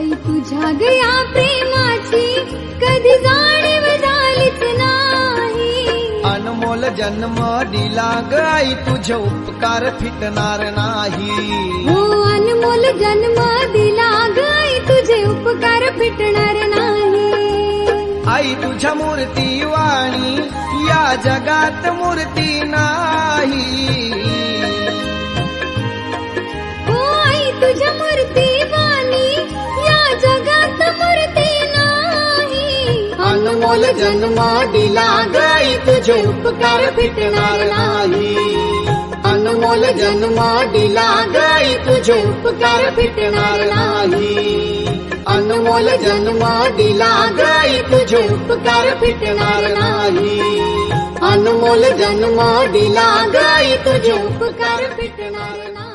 आई तुझ्या गया प्रेमाची कधी जाणीव झालीच नाही. अनमोल जन्म दिला ग आई तुझे उपकार फिटणार नाही. हो अनमोल जन्म दिला ग आई तुझे उपकार फिटणार नाही. आई तुझ्या मूर्ती वाणी या जगात मूर्ती नाही. हो आई तुझ्या मूर्ती वाणी या जगात मूर्ती नाही. अनमोल जन्म दिला ग आई तुझे उपकार फिटणार नाही. अनमोल जन्म दिला ग आई तुझे उपकार फिटणार नाही. अनमोल जन्म दिला ग आई तुझे उपकार फिटणार नाही. अनमोल जन्म दिला ग आई तुझे उपकार फिटणार नाही.